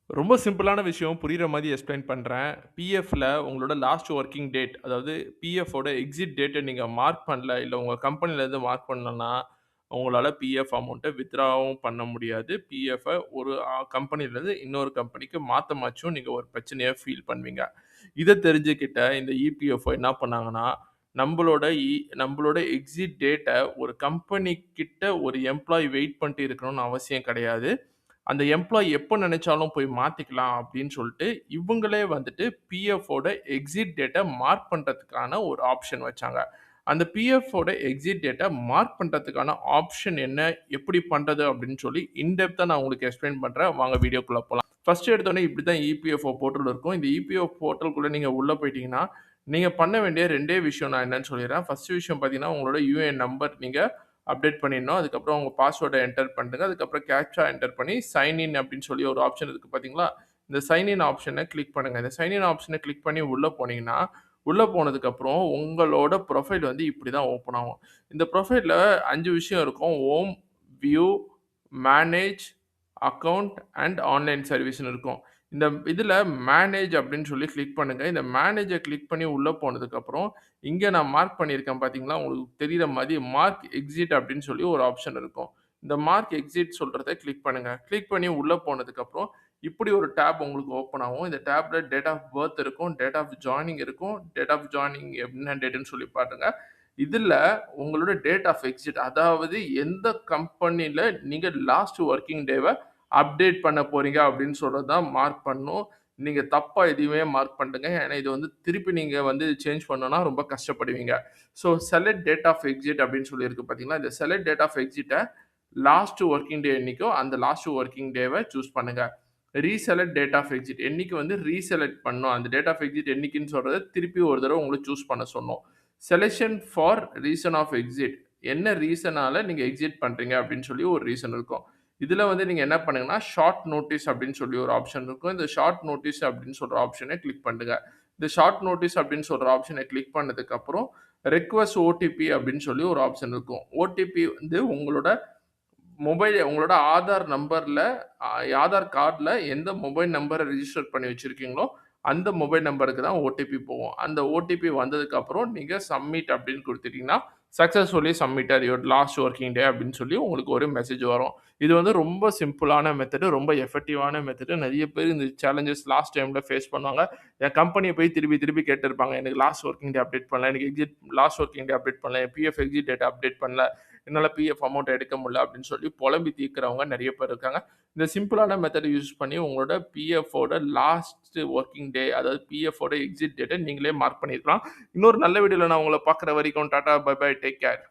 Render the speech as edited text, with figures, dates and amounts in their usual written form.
ரொம்ப சிம்பிளான விஷயம். புரியிற மாரி எக்ஸ்ப்ளைன் பண்றேன். பிஎஃப்ல உங்களோட லாஸ்ட் வொர்க்கிங் டேட், அதாவது பிஎஃப்போட எக்ஸிட் டேட்ட நீங்க மார்க் பண்ணல, இல்ல உங்க கம்பெனிலருந்து மார்க் பண்ணலன்னா, உங்களால பிஎஃப் அமௌண்ட்ட வித்ட்ராவும் பண்ண முடியாது. பிஎஃப்ப ஒரு கம்பெனிலருந்து இன்னொரு கம்பெனிக்கு மாத்தமாச்சும் நீங்க ஒரு பிரச்சனைய ஃபீல் பண்ணுவீங்க. இத தெரிஞ்சுக்கிட்ட இந்த இபிஎஃப்ஓ என்ன பண்ணாங்கன்னா, நம்பளோட நம்பளோட எக்ஸிட் டேட்ட ஒரு கம்பெனி கிட்ட ஒரு எம்ப்ளாயி வெயிட் பண்ணிட்டு இருக்கணும்னு அவசியம் கிடையாது. அந்த எம்ப்ளாயி எப்ப நெனச்சாலும் போய் மாத்திக்கலாம் அப்படின்னு சொல்ட்டு, இவங்களே வந்துட்டு பிஎஃப்போட எக்ஸிட் டேட்ட மார்க் பண்றதுக்கான ஒரு ஆப்ஷன் வச்சாங்க. அந்த பிஎஃப்போட எக்ஸிட் டேட்ட மார்க் பண்றதுக்கான ஆப்ஷன் என்ன? எப்படி பண்றது? அப்படின்னு சொல்லி இன் டெப்த்தா நான் உங்களுக்கு எக்ஸ்ப்ளைன் பண்றேன். வாங்க வீடியோக்குள்ள போலாம். ஃபர்ஸ்ட் எடுத்தோனே இப்படி தான் இபிஎஃப்ஓ போர்ட்டல் இருக்கும். இந்த இபிஎஃப் போர்ட்டலுக்குள்ள நீங்க உள்ள போயிட்டீங்கன்னா, நீங்க பண்ண வேண்டிய 2டே விஷயம் நான் என்னன்னு சொல்லிர்றேன். ஃபர்ஸ்ட் விஷயம் பார்த்தீங்கன்னா, உங்களோட யுஏஎன் நம்பர் நீங்க அப்டேட் பண்ணிடணும். அதுக்கப்புறம் உங்க பாஸ்வேர்ட என்டர் பண்ணுங்க. அதுக்கப்புறம் கேப்ச்சா என்டர் பண்ணி சைன் இன் அப்படின்னு சொல்லி ஒரு ஆப்ஷன் இருக்கு பார்த்தீங்களா? இந்த சைன் இன் ஆப்ஷன கிளிக் பண்ணுங்க. இந்த சைன் இன் ஆப்ஷன கிளிக் பண்ணி உள்ள போனீங்கன்னா, உள்ள போனதுக்கப்புறம் உங்களோட ப்ரொஃபைல் வந்து இப்படி தான் ஓப்பன் ஆகும். இந்த ப்ரொஃபைல்ல 5 விஷயம் இருக்கும். Home, view, manage, account and online சர்வீஸ்ன்னு இருக்கும். இந்த இதுல மேனேஜ் அப்படின்னு சொல்லி கிளிக் பண்ணுங்க. இந்த மேனேஜ கிளிக் பண்ணி உள்ள போனதுக்கப்புறம், இங்க நான் மார்க் பண்ணியிருக்கேன் பார்த்தீங்களா? உங்களுக்கு தெரியிற மாரி மார்க் எக்ஸிட் அப்படின்னு சொல்லி ஒரு ஆப்ஷன் இருக்கும். இந்த மார்க் எக்ஸிட் சொல்றத கிளிக் பண்ணுங்க. கிளிக் பண்ணி உள்ள போனதுக்கப்புறம், இப்படி ஒரு டேப் உங்களுக்கு ஓப்பன் ஆகும். இந்த டேப்ல டேட் ஆஃப் பர்த் இருக்கும், டேட் ஆஃப் ஜாயினிங் இருக்கும். டேட் ஆஃப் ஜாயினிங் என்ன டேட்ன்னு சொல்லி பாருங்க. இதுல உங்களோட டேட் ஆஃப் எக்ஸிட், அதாவது எந்த கம்பெனில நீங்க லாஸ்ட் வொர்க்கிங் டேவ அப்டேட் பண்ண போறீங்க அப்படின்னு சொல்றது தான் மார்க் பண்ணணும். நீங்க தப்பா எதையுமே மார்க் பண்ணலங்க. ஏன்னா இது வந்து திருப்பி நீங்க வந்து சேஞ்ச் பண்ணணும்னா ரொம்ப கஷ்டப்படுவீங்க. So select date of exit அப்படின்னு சொல்லியிருக்கு பார்த்தீங்களா? இந்த செலக்ட் டேட் ஆஃப் எக்ஸிட்ட லாஸ்ட் வொர்க்கிங் டே என்னைக்கோ அந்த லாஸ்ட் வொர்க்கிங் டேவ சூஸ் பண்ணுங்க. ரீசெலக்ட் டேட் ஆஃப் எக்ஸிட் என்னைக்கு வந்து ரீசெலக்ட் பண்ணணும். அந்த டேட் ஆஃப் எக்ஸிட் என்னைக்குன்னு சொல்றத திருப்பி ஒரு தடவ உங்கள சூஸ் பண்ண சொன்னோம். Selection for reason of exit. என்ன ரீசனால நீங்க எக்ஸிட் பண்றீங்க அப்படின்னு சொல்லி ஒரு ரீசன் இருக்கும். இதுல வந்து நீங்க என்ன பண்ணுங்கன்னா, ஷார்ட் நோட்டீஸ் அப்படின்னு சொல்லி ஒரு ஆப்ஷன் இருக்கும். இந்த ஷார்ட் நோட்டீஸ் அப்படின்னு சொல்ற ஆப்ஷன கிளிக் பண்ணுங்க. இந்த ஷார்ட் நோட்டீஸ் அப்படின்னு சொல்ற ஆப்ஷன கிளிக் பண்ணதுக்கப்புறம், ரெக்வெஸ்ட் ஓடிபி அப்படின்னு சொல்லி ஒரு ஆப்ஷன் இருக்கும். ஓடிபி வந்து உங்களோட ஆதார் நம்பர்ல அ ஆதார் கார்ட்ல எந்த மொபைல் நம்பர ரிஜிஸ்டர் பண்ணி வச்சிருக்கீங்களோ, அந்த மொபைல் நம்பருக்கு தான் ஓடிபி போகும். அந்த ஓடிபி வந்ததுக்கப்புறம் நீங்க சப்மிட் அப்படின்னு குடுத்துட்டீங்கன்னா, successfully submitted your last working day அப்படின்னு சொல்லி உங்களுக்கு ஒரு மெசேஜ் வரும். இது வந்து ரொம்ப சிம்பிளான மெத்தடு, ரொம்ப எஃபெக்டிவான மெத்தடு. நெறைய பேர் இந்த சேலஞ்சஸ் லாஸ்ட் டைம்ல ஃபேஸ் பண்ணுவாங்க. என் கம்பெனிய போய் திருப்பி திருப்பி கேட்டிருப்பாங்க. எனக்கு லாஸ்ட் வொர்க்கிங் டே அப்டேட் பண்ணல. எனக்கு லாஸ்ட் வொர்க்கிங் டே அப்டேட் பண்ணல. என் பிஎஃப் எக்ஸிட் டேட் அப்டேட் பண்ணல. என்னால பிஎஃப் அமௌண்ட் எடுக்க முடியல அப்படின்னு சொல்லி புலம்பி தீர்க்கிறவங்க நெறைய பேர் இருக்காங்க. இந்த சிம்பிளான மெத்தட யூஸ் பண்ணி உங்களோட பிஎஃப்போட லாஸ்ட் வொர்க்கிங் டே, அதாவது பிஎஃப்போட எக்ஸிட் டேட்ட நீங்களே மார்க் பண்ணியிருக்கலாம். இன்னொரு நல்ல வீடியோல நான் உங்கள பார்க்குற வரைக்கும் tata, bye bye, take care.